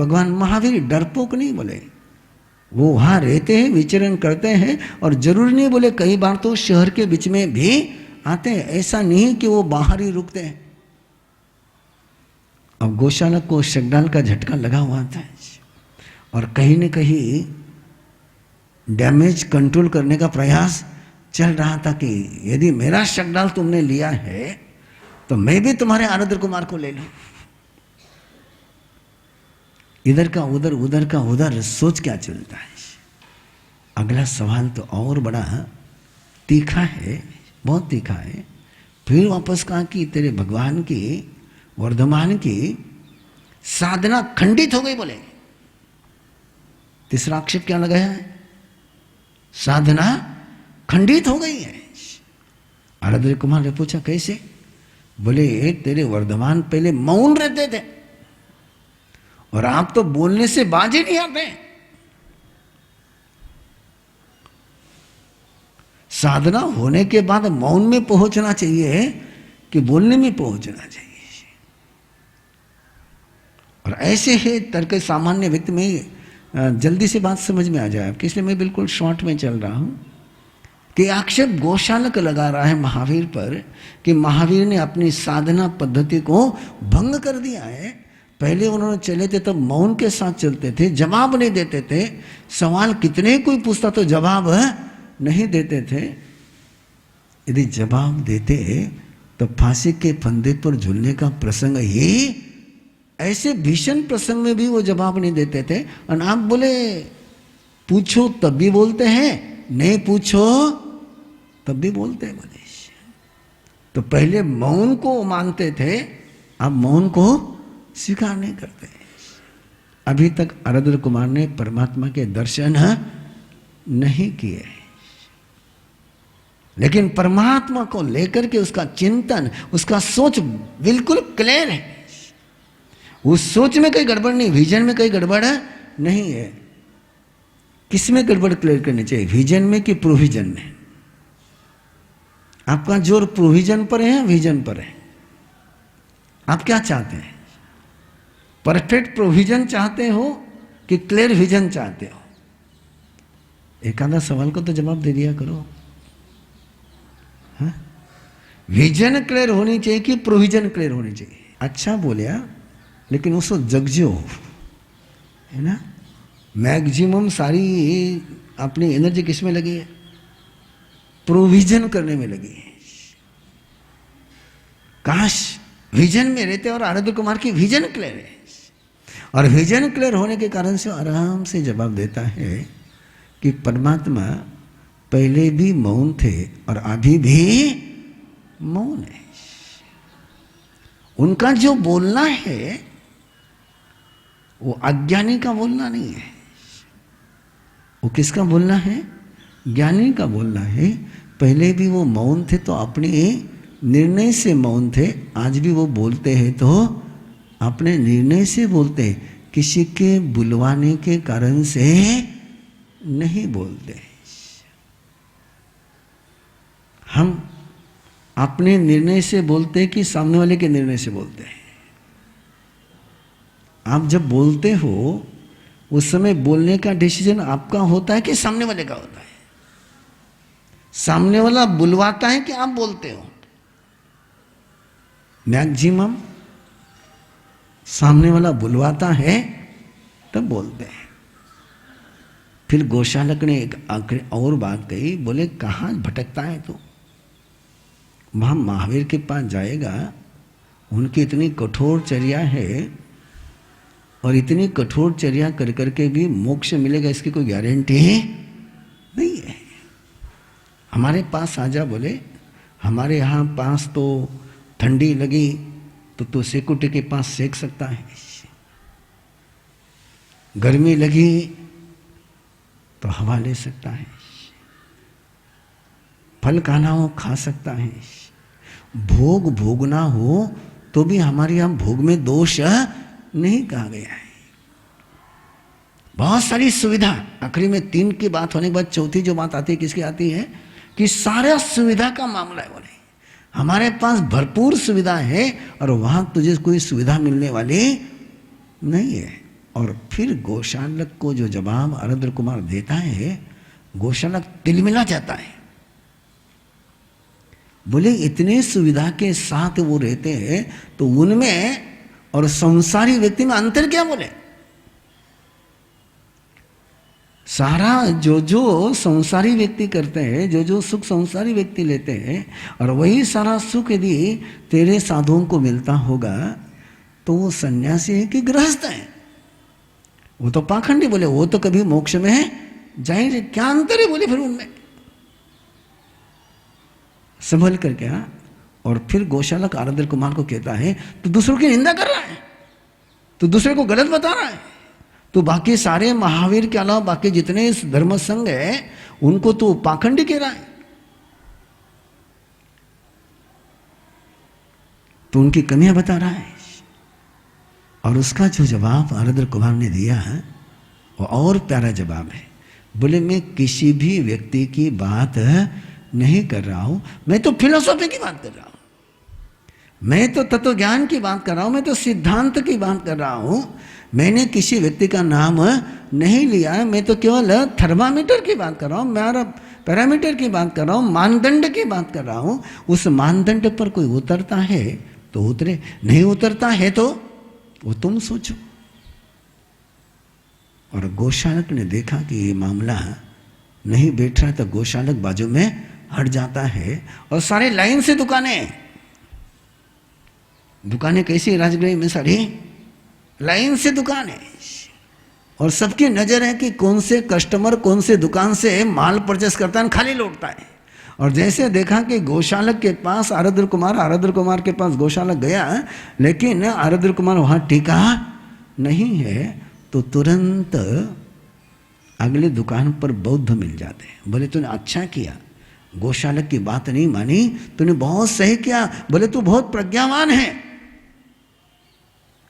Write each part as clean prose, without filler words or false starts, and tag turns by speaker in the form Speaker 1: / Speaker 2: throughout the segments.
Speaker 1: भगवान महावीर डरपोक नहीं बोले, वो वहाँ रहते हैं, विचरण करते हैं, और जरूरी नहीं बोले कई बार तो शहर के बीच में भी आते हैं, ऐसा नहीं कि वो बाहर ही रुकते हैं। अब गौशाला को शकडाल का झटका लगा हुआ था और कहीं न कहीं डैमेज कंट्रोल करने का प्रयास चल रहा था कि यदि मेरा शकडाल तुमने लिया है तो मैं भी तुम्हारे आनंद कुमार को ले लूं। इधर का उधर, उधर का उधर, सोच क्या चलता है। अगला सवाल तो और बड़ा तीखा है, बहुत तीखा है। फिर वापस कहा कि तेरे भगवान की, वर्धमान की साधना खंडित हो गई बोले। तीसरा आक्षेप क्या लगाया है? साधना खंडित हो गई है। आराध्य कुमार ने पूछा कैसे? बोले तेरे वर्धमान पहले मौन रहते थे और आप तो बोलने से बाज ही नहीं आते। साधना होने के बाद मौन में पहुंचना चाहिए कि बोलने में पहुंचना चाहिए। और ऐसे है तर्क सामान्य व्यक्ति में जल्दी से बात समझ में आ जाए, इसलिए मैं बिल्कुल शॉर्ट में चल रहा हूं कि आक्षेप गौशालक लगा रहा है महावीर पर कि महावीर ने अपनी साधना पद्धति को भंग कर दिया है। पहले उन्होंने चले थे तब मौन के साथ चलते थे, जवाब नहीं देते थे, सवाल कितने कोई पूछता तो जवाब नहीं देते थे। यदि जवाब देते तो फांसी के फंदे पर झूलने का प्रसंग ही, ऐसे भीषण प्रसंग में भी वो जवाब नहीं देते थे। और आप बोले पूछो तब भी बोलते हैं, नहीं पूछो तब भी बोलते हैं बोले। तो पहले मौन को मानते थे, अब मौन को स्वीकार नहीं करते। अभी तक आराध्य कुमार ने परमात्मा के दर्शन नहीं किए, लेकिन परमात्मा को लेकर के उसका चिंतन, उसका सोच बिल्कुल क्लियर है। उस सोच में कोई गड़बड़ नहीं, विजन में कोई गड़बड़ नहीं है। किस में गड़बड़ क्लियर करनी चाहिए, विजन में कि प्रोविजन में? आपका जोर प्रोविजन पर है, विजन पर है? आप क्या चाहते हैं? परफेक्ट प्रोविजन चाहते हो कि क्लियर विजन चाहते हो? एक आधा सवाल को तो जवाब दे दिया करो। हाँ? विजन क्लियर होनी चाहिए कि प्रोविजन क्लियर होनी चाहिए? अच्छा बोलिया, लेकिन उसको जगजो, है ना? मैक्सिमम सारी अपनी एनर्जी किस में लगी है? प्रोविजन करने में लगी है। काश विजन में रहते। और आराध्य कुमार की विजन क्लियर है, और विजन क्लियर होने के कारण से आराम से जवाब देता है कि परमात्मा पहले भी मौन थे और अभी भी मौन है। उनका जो बोलना है वो अज्ञानी का बोलना नहीं है। वो किसका बोलना है? ज्ञानी का बोलना है। पहले भी वो मौन थे तो अपने निर्णय से मौन थे, आज भी वो बोलते हैं तो अपने निर्णय से बोलते हैं, किसी के बुलवाने के कारण से नहीं बोलते। हम अपने निर्णय से बोलते हैं कि सामने वाले के निर्णय से बोलते हैं? आप जब बोलते हो उस समय बोलने का डिसीजन आपका होता है कि सामने वाले का होता है? सामने वाला बुलवाता है कि आप बोलते हो? मैक्सिमम सामने वाला बुलवाता है तब बोलते हैं। फिर गौशालक ने एक आखिरी और बात कही, बोले कहाँ भटकता है तू? वहाँ महावीर के पास जाएगा, उनकी इतनी कठोर चर्या है और इतनी कठोर चर्या कर करके भी मोक्ष मिलेगा इसकी कोई गारंटी नहीं है। हमारे पास आजा, बोले हमारे यहाँ पास तो ठंडी लगी तो तू सिक्योरिटी के पास सेक सकता है, गर्मी लगी तो हवा ले सकता है, फल खाना हो खा सकता है, भोग भोगना हो तो भी हमारे यहाँ भोग में दोष नहीं कहा गया है। बहुत सारी सुविधा, आखिरी में 3 की बात होने के बाद चौथी जो बात आती है किसकी आती है? कि सारा सुविधा का मामला है। बोले हमारे पास भरपूर सुविधा है और वहां तुझे कोई सुविधा मिलने वाली नहीं है। और फिर गोशालक को जो जवाब आरद्र कुमार देता है, गोशालक तिलमिला जाता है। बोले इतने सुविधा के साथ वो रहते हैं तो उनमें और संसारी व्यक्ति में अंतर क्या? बोले सारा जो संसारी व्यक्ति करते हैं, जो सुख संसारी व्यक्ति लेते हैं, और वही सारा सुख यदि तेरे साधुओं को मिलता होगा तो वो सन्यासी है कि गृहस्थ है? वो तो पाखंडी। बोले वो तो कभी मोक्ष में है जाहिर, क्या अंतर है? बोले फिर उनमें संभल कर क्या। और फिर गोशालक आरद्र कुमार को कहता है, तो दूसरों की निंदा कर रहा है, तो दूसरे को गलत बता रहा है, तो बाकी सारे महावीर के अलावा बाकी जितने धर्म संघ है उनको तो पाखंडी कह रहा है। तो उनकी कमियां बता रहा है। और उसका जो जवाब आरद्र कुमार ने दिया है वो और प्यारा जवाब है। बोले मैं किसी भी व्यक्ति की बात नहीं कर रहा हूं, मैं तो फिलोसॉफी की बात कर रहा हूं, मैं तो तत्व ज्ञान की बात कर रहा हूं, मैं तो सिद्धांत की बात कर रहा हूं। मैंने किसी व्यक्ति का नाम नहीं लिया, मैं तो केवल थर्मामीटर की बात कर रहा हूं, मैं पैरामीटर की बात कर रहा हूं, मानदंड की बात कर रहा हूं। उस मानदंड पर कोई उतरता है तो उतरे, नहीं उतरता है तो वो तुम सोचो। और गोशालक ने देखा कि ये मामला नहीं बैठ रहा, तो गोशालक बाजू में हट जाता है और सारे लाइन से दुकानें कैसी राजगृह में सारी लाइन से दुकान है, और सबकी नजर है कि कौन से कस्टमर कौन से दुकान से माल परचेस करता है, खाली लौटता है। और जैसे देखा कि गोशालक के पास आरद्र कुमार के पास गोशालक गया, लेकिन आरद्र कुमार वहां टिका नहीं है, तो तुरंत अगले दुकान पर बौद्ध मिल जाते हैं। बोले तूने अच्छा किया, गोशालक की बात नहीं मानी, तूने बहुत सही किया। बोले तू बहुत प्रज्ञावान है,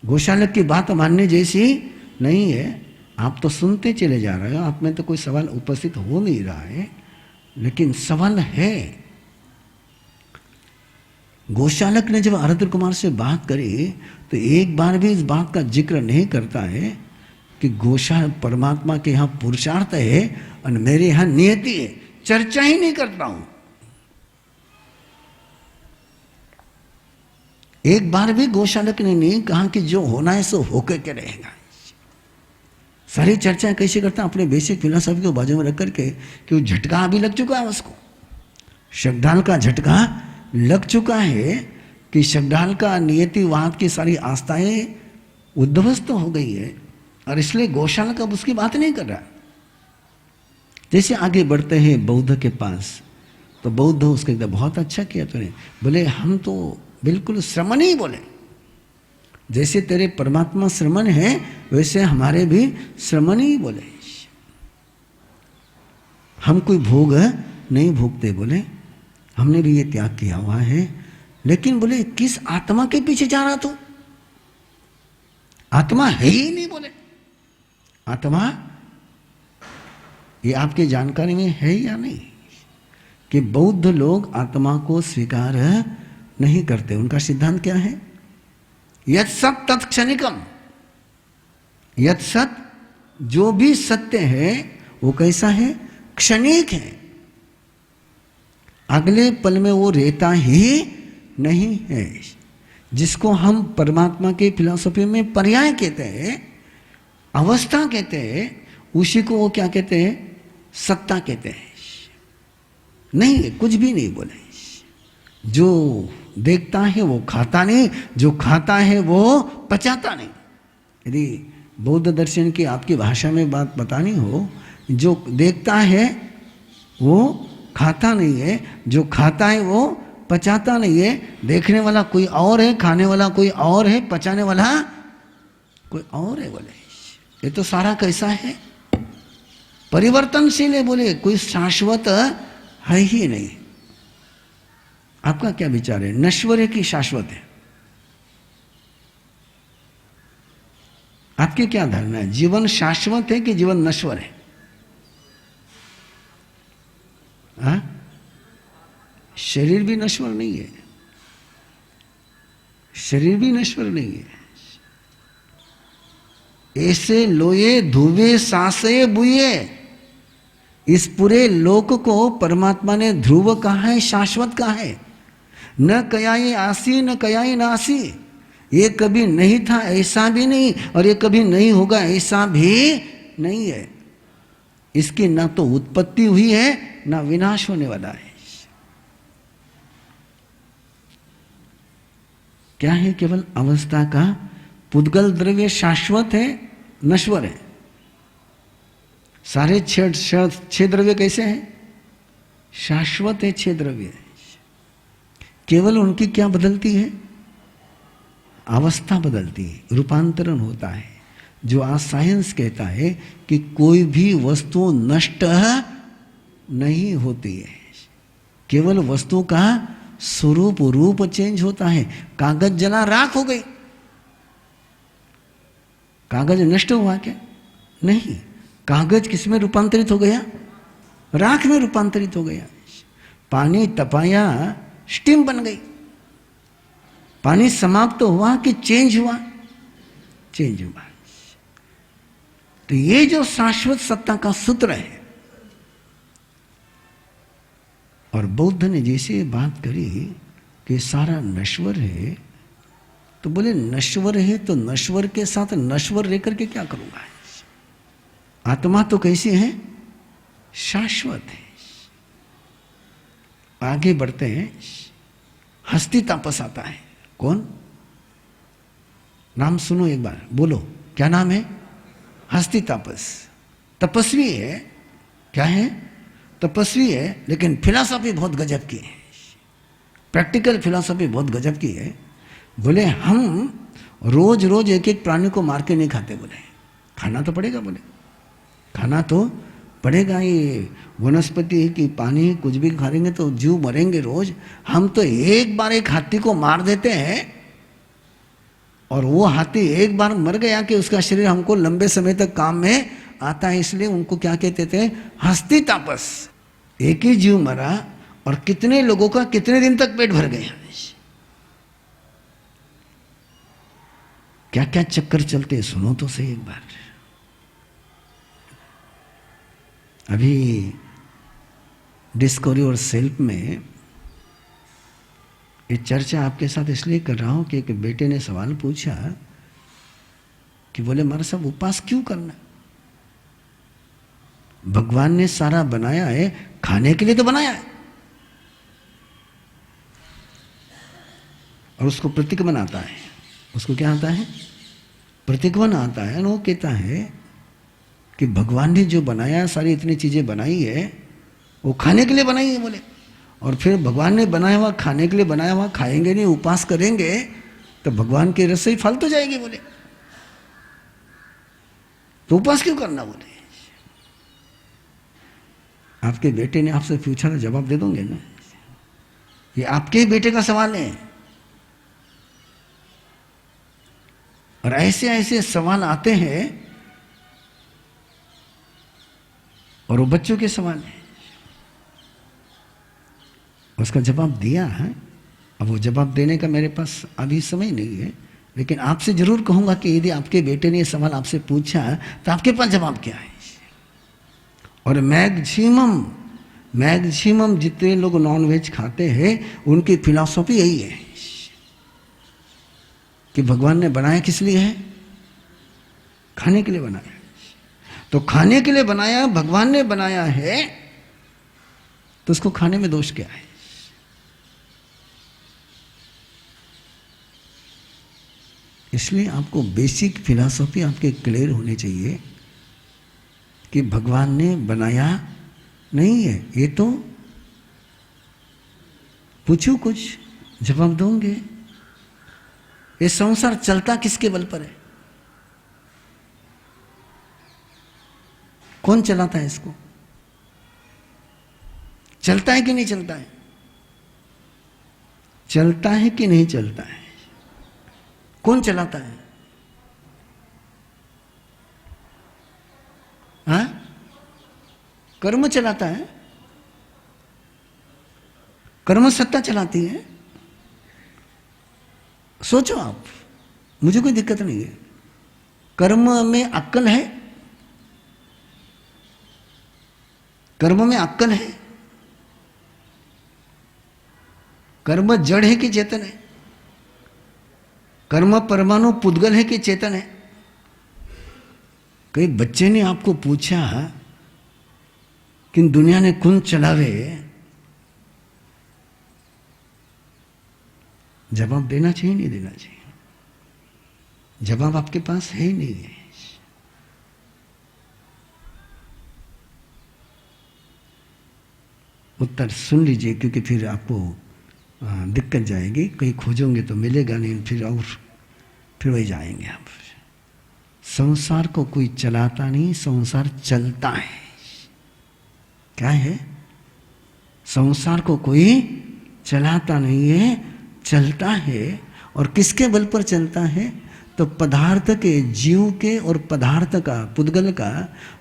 Speaker 1: गोशालक की बात मानने जैसी नहीं है। आप तो सुनते चले जा रहे हो, आप में तो कोई सवाल उपस्थित हो नहीं रहा है, लेकिन सवाल है। गोशालक ने जब आरद्र कुमार से बात करी तो एक बार भी इस बात का जिक्र नहीं करता है कि परमात्मा के यहाँ पुरुषार्थ है और मेरे यहाँ नियति है, चर्चा ही नहीं करता हूं। एक बार भी गोशालक ने नहीं कहा कि जो होना है सो होकर के रहेगा। सारी चर्चा कैसे करता अपने बेसिक फिलोसॉफी को बाजू में रख करके कि वो झटका अभी लग चुका है, उसको शगडाल का झटका लग चुका है कि शगडाल का नियतिवाद की सारी आस्थाएं उद्ध्वस्त हो गई है, और इसलिए गोशालक अब उसकी बात नहीं कर रहा। जैसे आगे बढ़ते हैं बौद्ध के पास, तो बौद्ध उसके एकदम बहुत अच्छा किया तूने। बोले हम तो बिल्कुल श्रमण ही, बोले जैसे तेरे परमात्मा श्रमण है वैसे हमारे भी श्रमण ही। बोले हम कोई भोग नहीं भोगते, बोले हमने भी ये त्याग किया हुआ है। लेकिन बोले किस आत्मा के पीछे जा रहा तू? आत्मा है ही नहीं। बोले आत्मा ये आपकी जानकारी में है या नहीं कि बौद्ध लोग आत्मा को स्वीकार नहीं करते। उनका सिद्धांत क्या है? यत् सत तत् क्षणिकम। यत् सत, जो भी सत्य है वो कैसा है? क्षणिक है, अगले पल में वो रहता ही नहीं है। जिसको हम परमात्मा के फिलॉसफी में पर्याय कहते हैं, अवस्था कहते हैं, उसी को वो क्या कहते हैं? सत्ता कहते हैं। नहीं है, कुछ भी नहीं। बोले जो देखता है वो खाता नहीं, जो खाता है वो पचाता नहीं। यदि बौद्ध दर्शन की आपकी भाषा में बात बतानी हो, जो देखता है वो खाता नहीं है, जो खाता है वो पचाता नहीं है। देखने वाला कोई और है, खाने वाला कोई और है, पचाने वाला कोई और है। बोले ये तो सारा कैसा है? परिवर्तनशील है। बोले कोई शाश्वत है ही नहीं। आपका क्या विचार है? नश्वर है कि शाश्वत है? आपकी क्या धारणा है? जीवन शाश्वत है कि जीवन नश्वर है? हाँ? शरीर भी नश्वर नहीं है, शरीर भी नश्वर नहीं है। ऐसे लोये धुवे सासे बुए। इस पूरे लोक को परमात्मा ने ध्रुव कहा है, शाश्वत कहा है। न कयाई आसी न कयाई नासी। ये कभी नहीं था ऐसा भी नहीं, और ये कभी नहीं होगा ऐसा भी नहीं है। इसकी ना तो उत्पत्ति हुई है ना विनाश होने वाला है। क्या है? केवल अवस्था का। पुद्गल द्रव्य शाश्वत है, नश्वर है। सारे छह द्रव्य कैसे हैं? शाश्वत है छह द्रव्य। केवल उनकी क्या बदलती है? अवस्था बदलती है, रूपांतरण होता है। जो आज साइंस कहता है कि कोई भी वस्तु नष्ट नहीं होती है, केवल वस्तु का स्वरूप रूप चेंज होता है। कागज जला राख हो गई, कागज नष्ट हुआ क्या? नहीं। कागज किस में रूपांतरित हो गया? राख में रूपांतरित हो गया। पानी तपाया, स्टीम बन गई। पानी समाप्त तो हुआ कि चेंज हुआ? चेंज हुआ। तो ये जो शाश्वत सत्ता का सूत्र है, और बौद्ध ने जैसे बात करी कि सारा नश्वर है, तो बोले नश्वर है तो नश्वर के साथ नश्वर रहकर के क्या करूंगा? आत्मा तो कैसी है? शाश्वत है। आगे बढ़ते हैं। हस्ती तापस आता है। कौन? नाम सुनो एक बार, बोलो क्या नाम है? हस्ती तापस। तपस्वी है। क्या है? तपस्वी है, लेकिन फिलॉसफी बहुत गजब की है। प्रैक्टिकल फिलॉसफी बहुत गजब की है। बोले हम रोज रोज एक एक प्राणी को मार के नहीं खाते। बोले खाना तो पड़ेगा। बोले खाना तो पड़ेगा। ये वनस्पति की पानी कुछ भी खाएंगे तो जीव मरेंगे रोज। हम तो एक बार एक हाथी को मार देते हैं, और वो हाथी एक बार मर गया कि उसका शरीर हमको लंबे समय तक काम में आता है। इसलिए उनको क्या कहते थे? हस्ती तापस। एक ही जीव मरा और कितने लोगों का कितने दिन तक पेट भर गया। क्या क्या चक्कर चलते, सुनो तो सही एक बार। अभी डिस्कवरी और सेल्फ में ये चर्चा आपके साथ इसलिए कर रहा हूं कि एक बेटे ने सवाल पूछा कि बोले हमारा सब उपवास क्यों करना? भगवान ने सारा बनाया है, खाने के लिए तो बनाया है, और उसको प्रतिक्रमण आता है। उसको क्या आता है? प्रतिक्रमण आता है। और वो कहता है कि भगवान ने जो बनाया, सारी इतनी चीजें बनाई है, वो खाने के लिए बनाई है। बोले और फिर भगवान ने बनाया हुआ खाने के लिए बनाया हुआ खाएंगे नहीं, उपवास करेंगे तो भगवान की रसोई फालतू जाएगी। बोले तो उपवास क्यों करना? बोले आपके बेटे ने आपसे पूछा तो जवाब दे दोगे ना? ये आपके ही बेटे का सवाल है। और ऐसे ऐसे सवाल आते हैं, और वो बच्चों के सवाल है। उसका जवाब दिया है। अब वो जवाब देने का मेरे पास अभी समय नहीं है, लेकिन आपसे जरूर कहूंगा कि यदि आपके बेटे ने ये सवाल आपसे पूछा तो आपके पास जवाब क्या है? और मैक्सिमम जितने लोग नॉनवेज खाते हैं उनकी फिलॉसफी यही है कि भगवान ने बनाया किस लिए है? खाने के लिए बनाया। तो खाने के लिए बनाया, भगवान ने बनाया है, तो उसको खाने में दोष क्या है? इसलिए आपको बेसिक फिलॉसफी आपके क्लियर होनी चाहिए कि भगवान ने बनाया नहीं है। ये तो पूछो कुछ जवाब दोगे। ये संसार चलता किसके बल पर है? कौन चलाता है इसको? चलता है कि नहीं चलता है? चलता है कि नहीं चलता है? कौन चलाता है? हाँ? कर्म चलाता है। कर्म सत्ता चलाती है। सोचो आप, मुझे कोई दिक्कत नहीं है। कर्म में अक्ल है? कर्म में अक्ल है? कर्म जड़ है कि चेतन है? कर्म परमाणु पुद्गल है कि चेतन है? कई बच्चे ने आपको पूछा कि दुनिया ने कौन चलावे, जवाब देना चाहिए नहीं देना चाहिए? जवाब आपके पास है ही नहीं है। उत्तर सुन लीजिए, क्योंकि फिर आपको दिक्कत जाएगी, कहीं खोजोगे तो मिलेगा नहीं, फिर वही जाएंगे आप। संसार को कोई चलाता नहीं, संसार चलता है। क्या है? संसार को कोई चलाता नहीं है, चलता है। और किसके बल पर चलता है? तो पदार्थ के, जीव के और पदार्थ का, पुद्गल का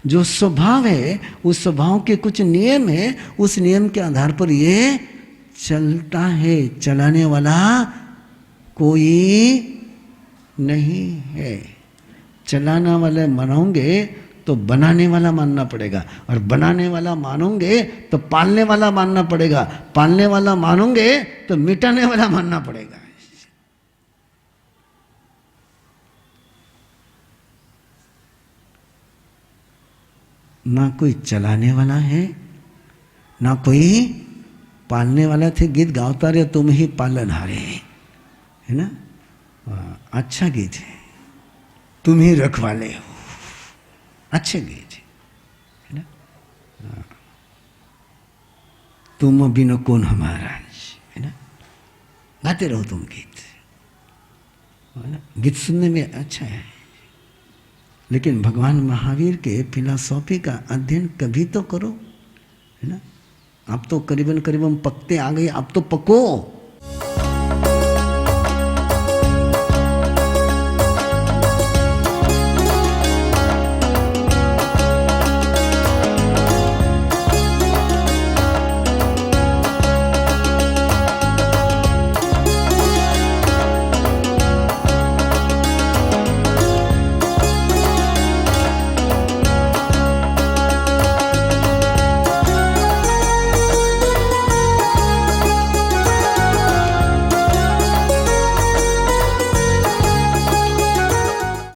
Speaker 1: जो स्वभाव है, उस स्वभाव के कुछ नियम है, उस नियम के आधार पर ये चलता है। चलाने वाला कोई नहीं है। चलाने वाले मानोगे तो बनाने वाला मानना पड़ेगा, और बनाने वाला मानोगे तो पालने वाला मानना पड़ेगा, पालने वाला मानोगे तो मिटाने वाला मानना पड़ेगा। ना कोई चलाने वाला है, ना कोई पालने वाला। थे गीत गाता रहे तुम ही पालनहारे, है ना? अच्छा गीत है, तुम ही रखवाले हो, अच्छे गीत है ना? तुम बिना कौन हमारा, है ना? गाते रहो तुम गीत, है ना? गीत सुनने में अच्छा है, लेकिन भगवान महावीर के फिलॉसफी का अध्ययन कभी तो करो, है ना? आप तो करीबन करीबन पकते आ गए, आप तो पको।